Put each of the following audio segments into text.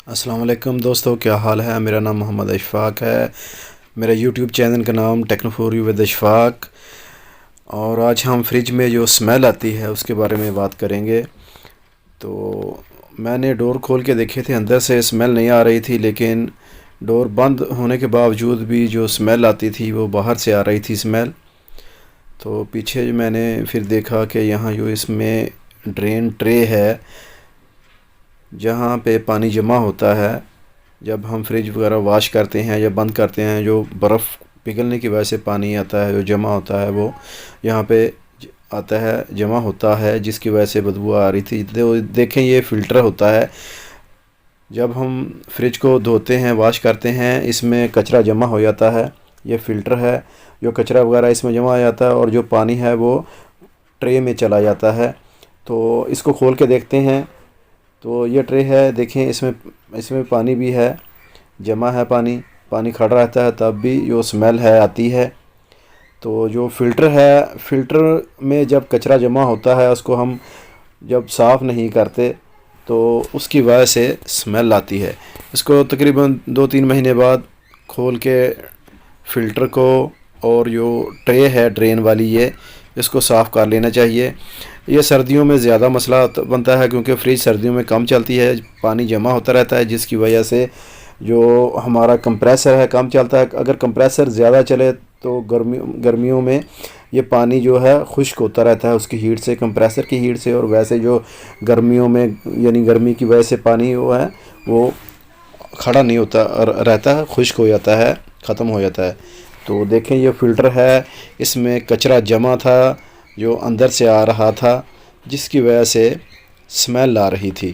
अस्सलाम वालेकुम दोस्तों, क्या हाल है। मेरा नाम मोहम्मद अशफ़ाक़ है। मेरा यूट्यूब चैनल का नाम techno for you with Ashfaq. और आज हम फ्रिज में जो स्मेल आती है उसके बारे में बात करेंगे। तो मैंने डोर खोल के देखे थे, अंदर से स्मेल नहीं आ रही थी, लेकिन डोर बंद होने के बावजूद भी जो स्मेल आती थी वो बाहर से आ रही थी स्मेल। तो पीछे मैंने फिर देखा कि यहाँ जो इसमें ड्रेन ट्रे है जहाँ पे पानी जमा होता है जब हम फ्रिज वगैरह वॉश करते हैं या बंद करते हैं। जो बर्फ़ पिघलने की वजह से पानी आता है, जो जमा होता है, वो यहाँ पे आता है, जमा होता है, जिसकी वजह से बदबू आ रही थी। तो देखें, ये फ़िल्टर होता है। जब हम फ्रिज को धोते हैं, वॉश करते हैं, इसमें कचरा जमा हो जाता है। ये फ़िल्टर है, जो कचरा वगैरह इसमें जमा हो जाता है और जो पानी है वो ट्रे में चला जाता है। तो इसको खोल के देखते हैं। तो ये ट्रे है, देखें, इसमें इसमें पानी भी है, जमा है पानी। पानी खड़ा रहता है तब भी जो स्मेल है आती है। तो जो फ़िल्टर है, फ़िल्टर में जब कचरा जमा होता है उसको हम जब साफ़ नहीं करते तो उसकी वजह से स्मेल आती है। इसको तकरीबन 2-3 महीने बाद खोल के फ़िल्टर को और जो ट्रे है ड्रेन वाली, ये इसको साफ़ कर लेना चाहिए। ये सर्दियों में ज़्यादा मसला बनता है क्योंकि फ्रिज सर्दियों में कम चलती है, पानी जमा होता रहता है, जिसकी वजह से जो हमारा कंप्रेसर है कम चलता है। अगर कंप्रेसर ज़्यादा चले तो गर्मियों में ये पानी जो है खुश्क होता रहता है उसकी हीट से, कंप्रेसर की हीट से। और वैसे जो गर्मियों में यानी गर्मी की वजह से पानी वो है वो खड़ा नहीं होता रहता है, खुश्क हो जाता है, ख़त्म हो जाता है। तो देखें, ये फ़िल्टर है, इसमें कचरा जमा था जो अंदर से आ रहा था, जिसकी वजह से स्मेल आ रही थी।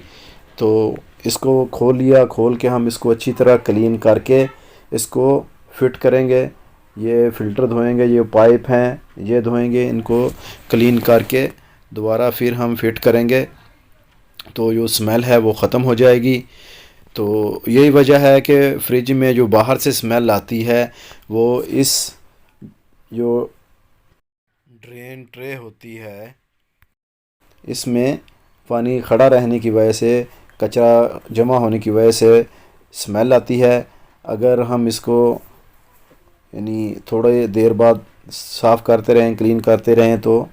तो इसको खोल लिया, खोल के हम इसको अच्छी तरह क्लीन करके इसको फिट करेंगे। ये फ़िल्टर धोएंगे, ये पाइप हैं ये धोएंगे, इनको क्लीन करके दोबारा फिर हम फिट करेंगे तो जो स्मेल है वो ख़त्म हो जाएगी। तो यही वजह है कि फ्रिज में जो बाहर से स्मेल आती है वो इस जो ड्रेन ट्रे होती है इसमें पानी खड़ा रहने की वजह से, कचरा जमा होने की वजह से स्मेल आती है। अगर हम इसको यानी थोड़े देर बाद साफ़ करते रहें, क्लीन करते रहें, तो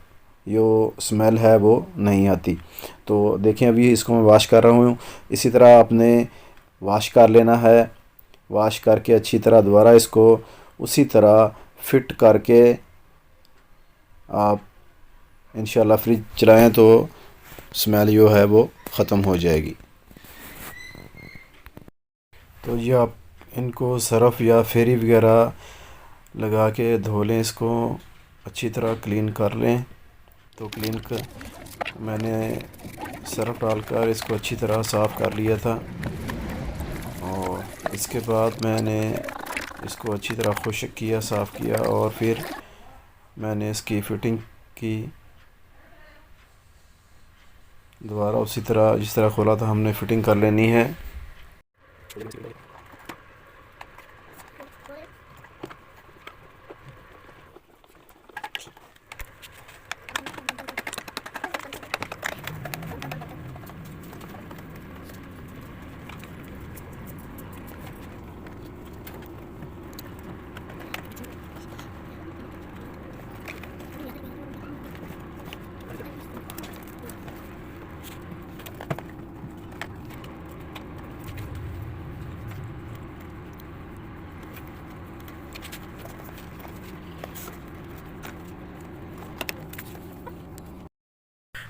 जो स्मेल है वो नहीं आती। तो देखें, अभी इसको मैं वॉश कर रहा हूँ। इसी तरह आपने वॉश कर लेना है। वॉश करके अच्छी तरह दोबारा इसको उसी तरह फिट करके आप इंशाल्लाह फ्रिज चलाएं तो स्मेल जो है वो ख़त्म हो जाएगी। तो ये आप इनको सरफ़ या फेरी वगैरह लगा के धो लें, इसको अच्छी तरह क्लीन कर लें। तो क्लीन कर मैंने सरफ़ डालकर इसको अच्छी तरह साफ़ कर लिया था और इसके बाद मैंने इसको अच्छी तरह खुश्क किया, साफ़ किया और फिर मैंने इसकी फ़िटिंग की। दोबारा उसी तरह जिस तरह खोला था हमने फ़िटिंग कर लेनी है।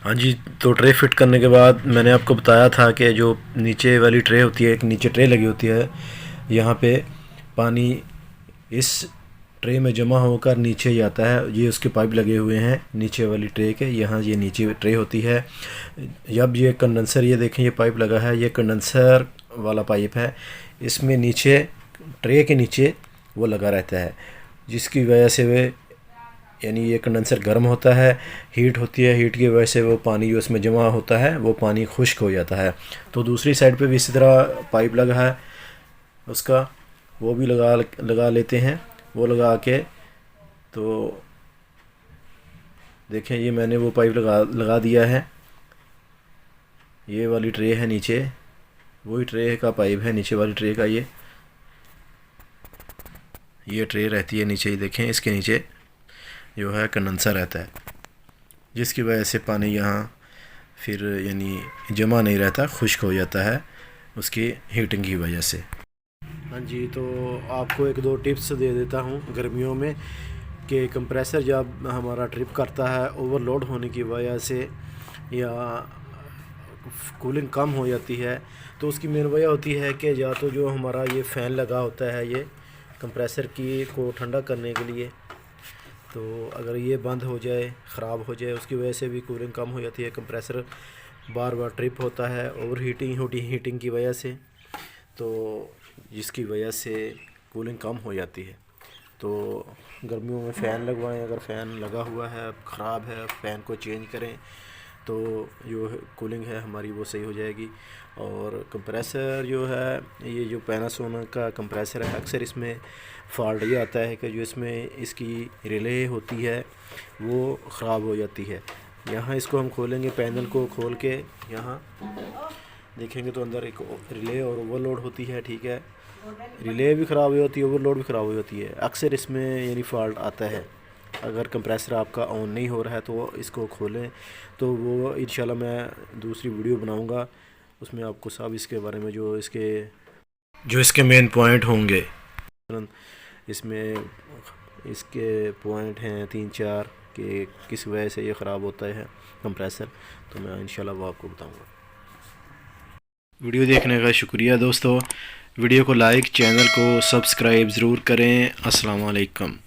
हाँ जी, तो ट्रे फिट करने के बाद मैंने आपको बताया था कि जो नीचे वाली ट्रे होती है, एक नीचे ट्रे लगी होती है, यहाँ पे पानी इस ट्रे में जमा होकर नीचे जाता है। ये उसके पाइप लगे हुए हैं नीचे वाली ट्रे के, यहाँ ये नीचे ट्रे होती है। जब ये कंडेंसर, ये देखें ये पाइप लगा है, ये कंडेंसर वाला पाइप है, इसमें नीचे ट्रे के नीचे वो लगा रहता है, जिसकी वजह से वे यानी ये कंडेंसर गर्म होता है, हीट होती है, हीट की वजह से वो पानी जो इसमें जमा होता है वो पानी खुश्क हो जाता है। तो दूसरी साइड पे भी इसी तरह पाइप लगा है उसका, वो भी लगा लगा लेते हैं। वो लगा के तो देखें, ये मैंने वो पाइप लगा लगा दिया है। ये वाली ट्रे है नीचे, वही ट्रे का पाइप है, नीचे वाली ट्रे का। ये ट्रे रहती है नीचे ही, देखें इसके नीचे जो है कंडेंसर रहता है, जिसकी वजह से पानी यहाँ फिर यानी जमा नहीं रहता, खुश्क हो जाता है उसकी हीटिंग की वजह से। हाँ जी, तो आपको एक दो टिप्स दे देता हूँ गर्मियों में कि कंप्रेसर जब हमारा ट्रिप करता है ओवरलोड होने की वजह से या कूलिंग कम हो जाती है, तो उसकी मेन वजह होती है कि या तो जो हमारा ये फ़ैन लगा होता है ये कंप्रेसर की को ठंडा करने के लिए, तो अगर ये बंद हो जाए, ख़राब हो जाए, उसकी वजह से भी कूलिंग कम हो जाती है। कंप्रेसर बार बार ट्रिप होता है ओवर हीटिंग की वजह से, तो जिसकी वजह से कूलिंग कम हो जाती है। तो गर्मियों में फ़ैन लगवाएं, अगर फ़ैन लगा हुआ है ख़राब है फ़ैन को चेंज करें, तो जो कूलिंग है हमारी वो सही हो जाएगी। और कंप्रेसर जो है, ये जो पैनासोनिक का कंप्रेसर है, अक्सर इसमें फॉल्ट ये आता है कि जो इसमें इसकी रिले होती है वो ख़राब हो जाती है। यहाँ इसको हम खोलेंगे, पैनल को खोल के यहाँ देखेंगे तो अंदर एक रिले और ओवरलोड होती है, ठीक है। रिले भी ख़राब हो जाती है, ओवरलोड भी ख़राब हो जाती है, अक्सर इसमें यानी फ़ॉल्ट आता है। अगर कंप्रेसर आपका ऑन नहीं हो रहा है तो इसको खोलें, तो वो इंशाल्लाह मैं दूसरी वीडियो बनाऊंगा, उसमें आपको सब इसके बारे में जो इसके मेन पॉइंट होंगे, इसमें इसके पॉइंट हैं 3-4 कि किस वजह से ये ख़राब होता है कंप्रेसर, तो मैं इंशाल्लाह वो आपको बताऊंगा। वीडियो देखने का शुक्रिया दोस्तों, वीडियो को लाइक, चैनल को सब्सक्राइब ज़रूर करें। अस्सलाम वालेकुम।